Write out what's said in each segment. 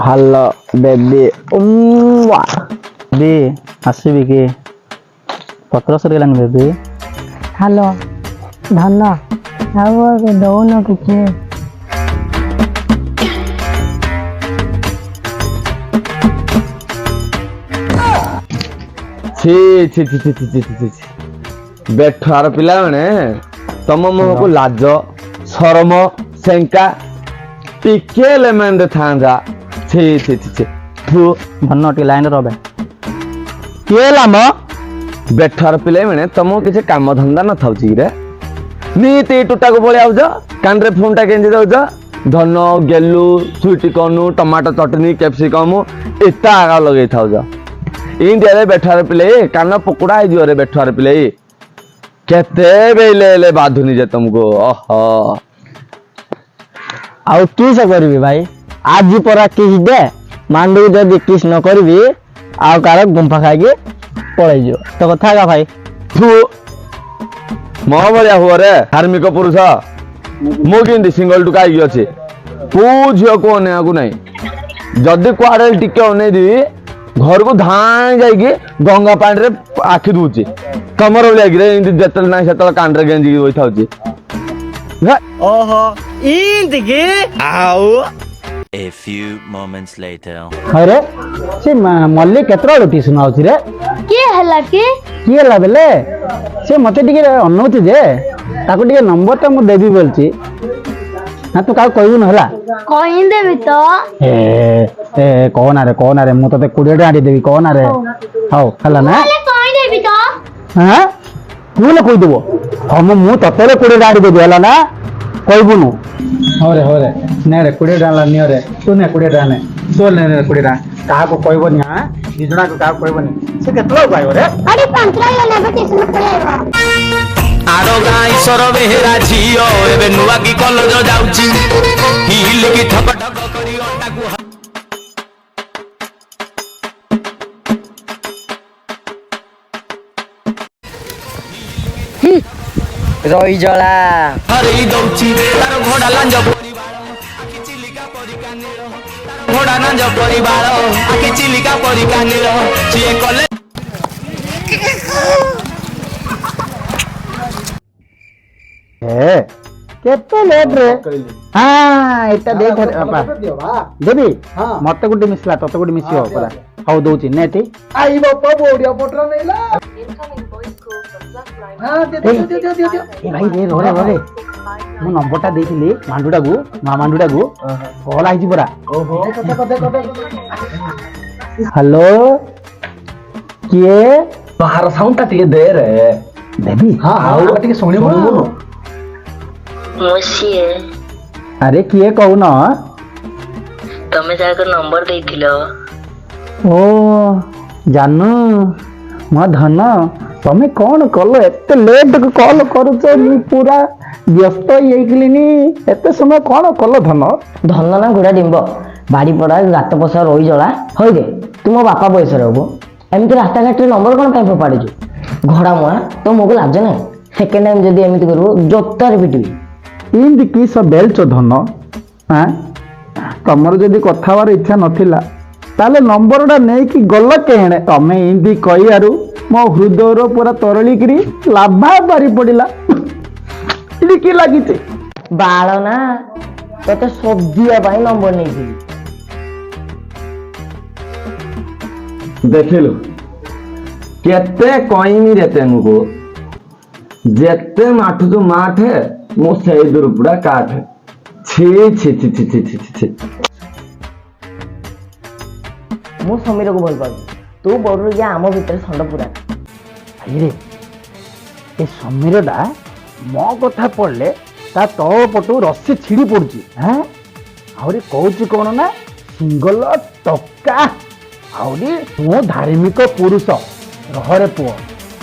Hello, baby. Baby, ଆସିବି କି? ପତ୍ର ସରିଗଲାଣି ବେବି। ହ୍ୟାଲୋ ଧନ ଆଉ ଦଉନ କିଛି। छी छी छी छी छी छी छी ବେଠାର ପିଲାମାନେ ତମ ମୁହଁକୁ ଲାଜ ଶରମ ସେଙ୍କା ଟିକେ ଲେମେଣ୍ଡ ଥାନ୍ତା। छी छी छी छी ତୁ ଧନ ଟିକେ ଲାଇନରେ ରହବେ। କିଏ ହେଲା ମ? ବେଠାର ପିଲାମାନେ ତମକୁ କିଛି କାମ ଧନ୍ଦା ନଥାଉଛି ରେ ନୀତି ଟୁଟାକୁ ପଳେଇ ଆଉଛ କାନରେ ଫୋନଟା କେଞ୍ଚି ଦଉଛ। ଧନ ଗେଲୁ ସୁଇଟ କର୍ଣ୍ଣ ଟମାଟୋ ଚଟନି କ୍ୟାପ୍ସିକମ ଏତା ଆଗ ଲଗେଇ ଥାଉଛ। ଇଣ୍ଡିଆରେ ବେଠାର ପିଲେ କାନ ପକୁଡା ହେଇଯିବ ରେ ବେଠାର ପିଲେ କେତେ ବେଲେ ବାଧୁନି ଯେ ତମକୁ ଓହୋ। ଆଉ କିସ କରିବି ଭାଇ ଆଜି ପରା କିସ ଦେ ମାଣ୍ଡୁ ଯଦି କିସ ନ କରିବି ଆଉ କାର ଗୁମ୍ଫା ଖାଇକି ପଳେଇଯିବ ତ କଥା ହେକା ଭାଇ। ତୁ ମୋ ଭଳିଆ ହୁଅରେ ଧାର୍ମିକ ପୁରୁଷ ମୁଁ କେମିତି ସିଙ୍ଗଲ ଟୁକା ହେଇକି ଅଛି କୋଉ ଝିଅକୁ ଅନେଇବାକୁ ନାହିଁ। ଯଦି କୁଆଡେ ଟିକେ ଅନେଇଦେବି ଘରକୁ ଧାଇଁ ଯାଇକି ଗଙ୍ଗା ପାଣିରେ ଆଖି ଦଉଛି ତମର ଭଳିଆକିରେ ଏମିତି ଯେତେବେଳେ ନାହିଁ ସେତେବେଳେ କାଣ୍ଡରେ ଗେଞ୍ଜିକି ବସିଥାଉଛି। ଓହୋ ଇନ୍ତିକି ଆଉ A few moments later. Hare ସେ ମଲ୍ଲିକ କେତେବେଳେ ଟିଉସନ ଆଉଛି ରେ? କିଏ ହେଲା କି? କିଏ ହେଲା ବେଲେ ସେ ମତେ ଟିକେ ଅନଉଛି ଯେ ତାକୁ ଟିକେ ନମ୍ବରଟା ମୁଁ ଦେବି ବୋଲଛି। ନା ତୁ କାହାକୁ କହିବୁନି ହେଲା। କହିଦେବି ତ। ଏ କହନା ରେ ମୁଁ ତତେ 20 ଟଙ୍କା ଦେବି କହନା ରେ। ହଉ ହେଲା ନା କହିଦେବି ତ। ହଁ ତୁ ହେଲେ କହିଦେବ ହଁ ମୁଁ ତତେ 20 ଟଙ୍କା ଦେବି ହେଲା ନା କହିବୁନୁ। ହଉରେ ନେ ରେ 20 ଟଙ୍କା ନିଅରେ ତୁ ନେ 20 ଟଙ୍କା ନେ ତୁ ନେ 20 ଟଙ୍କା କାହାକୁ କହିବନି। ହଁ ଦି ଜଣକୁ କାହାକୁ କହିବନି। ସେ କେତେବେଳେ ପାଇବ ରେ? ଆରେ ପାଞ୍ଚଟା ନେବେ ଟିଉସନ ପଳେଇବ। ଆର ଗାଁ ଈଶ୍ୱର ବେହେରା ଝିଅ ଏବେ ନୂଆ କି କଲେଜ ଯାଉଛି ହିଲ କି ଠକ ଠକ କରି ଅଟାକୁ ରହିଜଳା ହରେଇ ଦଉଛି ତାର ଘୋଡ଼ା ଲାଞ୍ଜ ପରିବାର ଆଖି ଚିଲିକା ପରିକା ନୀଳ ଘୋଡ଼ା ଲାଞ୍ଜ ପରିବାର ଆଖି ଚିଲିକା ପରିକା ନୀଳ ସିଏ କଲେ କେତେ ଲେଟ୍ ରେ ଏଟା ଦେଖ ଦେବି ମତେ ଗୋଟେ ମିଶିଲା ତତେ ଗୋଟେ ମିଶିବ ପରା। ହଉ ଦଉଛି ନେ ଏଠି ଭାଇ ରେ ରେ ମୁଁ ନମ୍ବରଟା ଦେଇଥିଲି ମାଣ୍ଡୁଟାକୁ ମା ମାଣ୍ଡୁଟାକୁ କଲ୍ ଆଇଛି ପରା। ହ୍ୟାଲୋ କିଏ? ବାହାର ସାଉଣ୍ଡଟା ଟିକେ ଦେ ରେ ଦେବି ଆଉ ଟିକେ ଶୁଣିବୁନୁ। ଆରେ କିଏ କହୁନ? ତମେ ଯାହାକୁ ନମ୍ବର ଦେଇଥିଲ ଓ ଜାନୁ ମୋ ଧନ ତମେ କଣ କଲ ଏତେ ଲେଟ୍ କଲ କରୁଛ? ମୁଁ ପୁରା ବ୍ୟସ୍ତ ହେଇଯାଇଥିଲିନି ଏତେ ସମୟ କଣ କଲ ଧନ? ଧନ ନା ଘୋଡ଼ା ଡିମ୍ବ ବାଡ଼ି ପଡ଼ା ଗାତ ପଶା ରହିଜଳା ହଇରେ ତୁ ମୋ ବାପା ବୟସରେ ହବୁ ଏମିତି ରାସ୍ତାଘାଟରେ ନମ୍ବର କଣ ପାଇଁ ଫୋପାଡ଼ିଛୁ? ଘୋଡ଼ା ମୁହାଁ ତ ମୋକୁ ଲାଜ ନାହିଁ। ସେକେଣ୍ଡ ଟାଇମ୍ ଯଦି ଏମିତି କରିବୁ ଜୋତାରେ ପିଟିବି। ଏମିତି କି ସବ ବେଲଚ ଧନ ତମର ଯଦି କଥା ହବାର ଇଚ୍ଛା ନଥିଲା ତାହେଲେ ନମ୍ବରଟା ନେଇକି ଗଲ କେଣେ? ତମେ ଏମିତି କହିବାରୁ ମୋ ହୃଦୟର ପୁରା ତରଳିକିରି ଲାଭା ବାରି ପଡିଲା। ଏଠି କି ଲାଗିଛି ବାଳ ନା ତତେ ସୋଧିବା ପାଇଁ ନମ୍ବର ନେଇଥିଲି। ଦେଖିଲୁ କେତେ କହିମି ରେ ତେମକୁ ଯେତେ ମାଠୁଛୁ ମାଠେ ମୁଁ ସେଇ ଦୂରପୁଡ଼ା କାଠେ। ଛି ଛି ଛି ଛି ଛି ଛି ଛି ମୁଁ ସମୀରକୁ ଭଲ ପାଉଛି ତୁ ବଡରୁ ଯା ଆମ ଭିତରେ ଷଣ୍ଢ ପୁରା। ଭାଇରେ ଏ ସମୀରଟା ମୋ କଥା ପଡିଲେ ତା ତଳ ପଟୁ ରସି ଛିଡି ପଡୁଛି। ଆହୁରି କହୁଛି କଣ ନା ସିଙ୍ଗଲ ଟକା ଆହୁରି ମୁଁ ଧାର୍ମିକ ପୁରୁଷ। ରହରେ ପୁଅ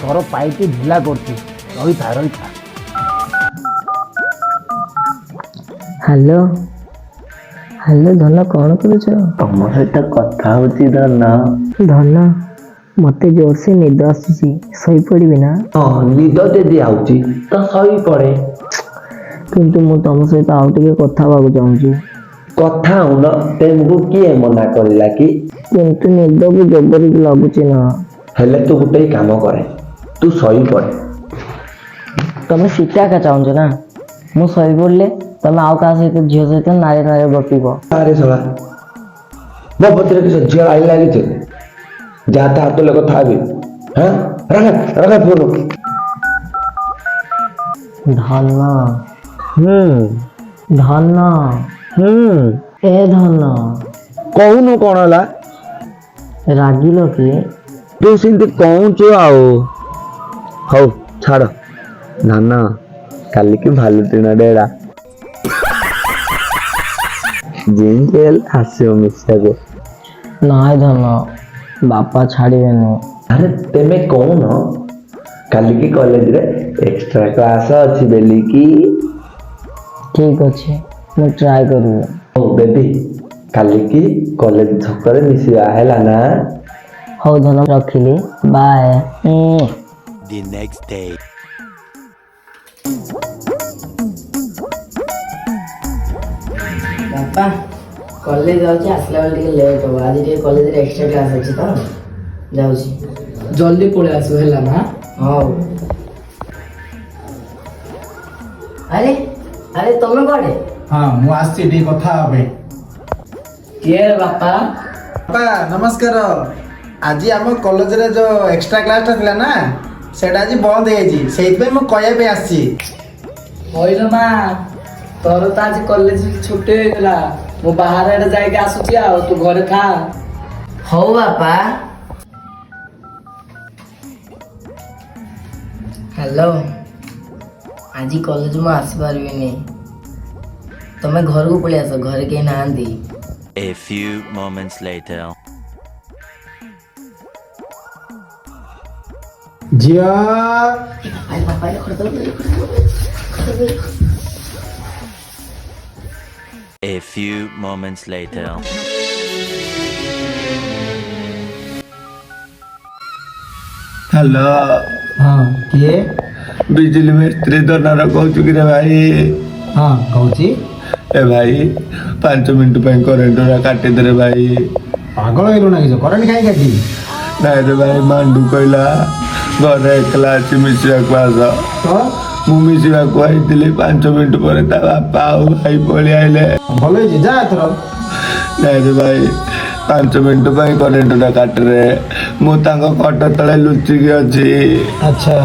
ତୋର ପାଇଟି ଢିଲା କରୁଛି ରହିଥା। ହ୍ୟାଲୋ ଧନ କଣ କରୁଛ? ତମ ସହିତ କଥା ହଉଛି ଧନ। ଧନ ମତେ ଜୋରସେ ନିଦ ଆସୁଛି ଶୋଇପଡ଼ିବି ନା? ନିଦ ଯଦି ଆଉଛି ତ ଶୋଇ ପଡେ। କିନ୍ତୁ ମୁଁ ତମ ସହିତ ଆଉ ଟିକେ କଥା ହେବାକୁ ଚାହୁଁଛି। କଥା ହଉନ ତେମକୁ କିଏ ମନା କରିଲା କି? କିନ୍ତୁ ନିଦକୁ ଜବରି ଲାଗୁଛି ନା। ହେଲେ ତୁ ଗୋଟେ କାମ କରେ, ତୁ ଶୋଇ ପଡେ। ତମେ ଶୀତ ଏକା ଚାହୁଁଛ ନା? ମୁଁ ଶୋଇ ପଡ଼ିଲେ ତମେ ଆଉ କାହା ସହିତ ଝିଅ ସହିତ ନାରେ ନାରେ ଗପିବ। ଆରେ ଶଳା ମୋ ପତିରେ କିସ ଝିଅ ଆଇ ଲାଗିଛି? ଯାହା ତା ହାତ କଥା ହେବି। ହଁ ରଖ ଫୋନ। ଧନ ହୁଁ ଧନ ହୁଁ ଏ ଧନ କହୁନୁ କଣ ହେଲା? ରାଗିଲ କି? ତୁ ସେମିତି କହୁଛୁ ଆଉ। ହଉ ଛାଡ ଧାନ, କାଲିକି ଭାଲୁଟିଣ ଡେରା ଯେମିତି ହେଲେ ଆସିବ ମିଶିବାକୁ। ନାଇଁ ଧନ, ବାପା ଛାଡ଼ିବେନି। ଆରେ ତେମେ କହୁନ କାଲିକି କଲେଜରେ ଏକ୍ସଟ୍ରା କ୍ଲାସ ଅଛି ବେଲିକି। ଠିକ୍ ଅଛି, ମୁଁ ଟ୍ରାଏ କରିବି। ହଉ ବେବି, କାଲିକି କଲେଜ ଛକରେ ମିଶିବା ହେଲା ନା? ହଉ ଧନ, ରଖିଲି, ବାଏ। The next day. ବାପା କଲେଜ ଯାଉଛି, ଆସିଲା ବେଳେ ଟିକେ ଲେଟ୍ ହବ। ଆଜି ଟିକେ କଲେଜରେ ଏକ୍ସଟ୍ରା କ୍ଲାସ୍ ଅଛି ତ, ଯାଉଛି। ଜଲ୍ଦି ପଳେଇ ଆସିବ ହେଲା ନା? ହଉ। ଆରେ ଆରେ ତମେ କୁଆଡ଼େ? ହଁ ମୁଁ ଆସିଛି ଟିକେ କଥା ହେବା ପାଇଁ। କିଏ ବାପା? ବାପା ନମସ୍କାର। ଆଜି ଆମ କଲେଜରେ ଯୋଉ ଏକ୍ସଟ୍ରା କ୍ଲାସଟା ଥିଲା ନା, ସେଇଟା ଆଜି ବନ୍ଦ ହେଇଯାଇଛି, ସେଇଥିପାଇଁ ମୁଁ କହିବା ପାଇଁ ଆସିଛି। କହିଲ ମା, ତୋର ତ ଆଜି କଲେଜ ଛୁଟି ହେଇଥିଲା। ମୁଁ ବାହାର ଆଡେ ଯାଇକି ଆସୁଛି, ଆଉ ତୁ ଘରେ ଥା। ହଉ ବାପା। ହ୍ୟାଲୋ, ଆଜି କଲେଜ ମୁଁ ଆସିପାରିବିନି। ତମେ ଘରକୁ ପଳେଇ ଆସ, ଘରେ କେହି ନାହାନ୍ତି। A few moments later. ଝିଅ A few moments later. Hello, ହଁ କିଏ? ବିଜୁଳି ମିସ୍ତ୍ରୀ ଦନାର କହୁଛୁ କିରେ ଭାଇ? ହଁ କହୁଛି। ଏ ଭାଇ 5 ମିନିଟ୍ ପାଇଁ କରେଣ୍ଟଟା କାଟିଦେରେ ଭାଇ। ପାଗଳ ହେଇଗଲୁ ନା? କିଛି କରେଣ୍ଟ କାହିଁ କାଟିବି? ନାଇଁ ରେ ଭାଇ, ମାଣ୍ଡୁ କହିଲା ଘରେ ଏକଲା ଅଛି ମିଶିବାକୁ ଆସ। ତ ମୁଁ ମିଶିବାକୁ ଆଇଥିଲି, 5 ମିନିଟ୍ ପରେ ତା ବାପା ଆଉ ଭାଇ ପଳେଇ ଆଇଲେ। ଭଲ ହେଇଛି, ଯା ଏଥର। ନାଇଁ ରେ ଭାଇ, 5 ମିନିଟ୍ ପାଇଁ କରେଣ୍ଟଟା କାଟିରେ। ମୁଁ ତାଙ୍କ ଖଟ ତଳେ ଲୁଚିକି ଅଛି। ଆଚ୍ଛା।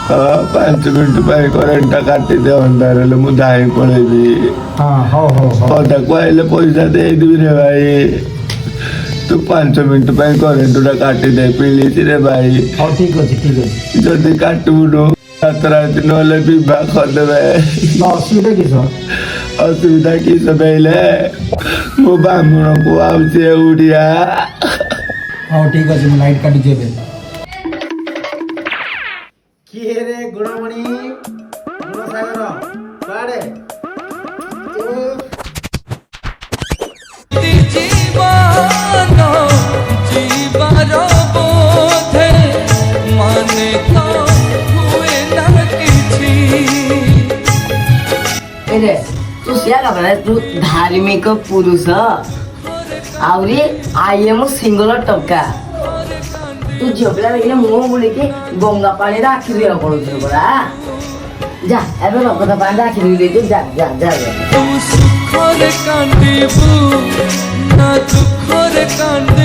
ହଁ 5 ମିନିଟ୍ ପାଇଁ କରେଣ୍ଟଟା କାଟିଦେ, ଅନ୍ଧାର ହେଲେ ମୁଁ ଧାଇଁ ପଳେଇବି। ହଁ ହଉ ହଉ ହଉ। ପଦାକୁ ଆଇଲେ ପଇସା ଦେଇଦେବି ରେ ଭାଇ। ତୁ 5 ମିନିଟ୍ ପାଇଁ କରେଣ୍ଟଟା କାଟିଦେ ପ୍ଲିଜ୍ ରେ ଭାଇ। ହଉ ଠିକ୍ ଅଛି ଠିକ୍ ଅଛି। ଯଦି କାଟିବୁନୁ ରାତାରାତି ନହେଲେ ବିବାହ କରିଦେବେ। ତ ଅସୁବିଧା କିସ? ଅସୁବିଧା କିସ ବେଇଲେ, ମୋ ବ୍ରାହ୍ମଣକୁ ଆଉ ସିଏ ଉଡିଆ। ହଉ ଠିକ୍ ଅଛି, ମୁଁ ଲାଇଟ୍ କାଟୁଛି ଏବେ। କିଏ ରେ ଗୁଣମଣି? ଗୁଣସାଗର କୁଆଡ଼େ? ଜୀବନ ଯିବାର ବୋଧେ ମାନେ ତ ହୁଏ ନା କିଛି। ଏରେ ତୁ ସିଆ କାପରା, ତୁ ଧାର୍ମିକ ପୁରୁଷ, ଆହୁରି ଆଇ ଏମ୍ ସିଙ୍ଗଲ ଟଙ୍କା। ତୁ ଝିଅ ପିଲା ଦେଖିଲେ ମୁହଁ ବୁଲିକି ଗଙ୍ଗା ପାଣିରେ ଆଖି ଧୋଇବାକୁ ପଡୁଛୁ ପରା। ଯା ଏବେ ରଗତ ପାଣିରେ ଆଖି ଧୋଇ ଦେଇଛୁ, ଯା ଯା ଯା ଯା। ତୁ ସୁଖରେ କାନ୍ଦିବୁ ନା ଦୁଃଖରେ କାନ୍ଦିବୁ।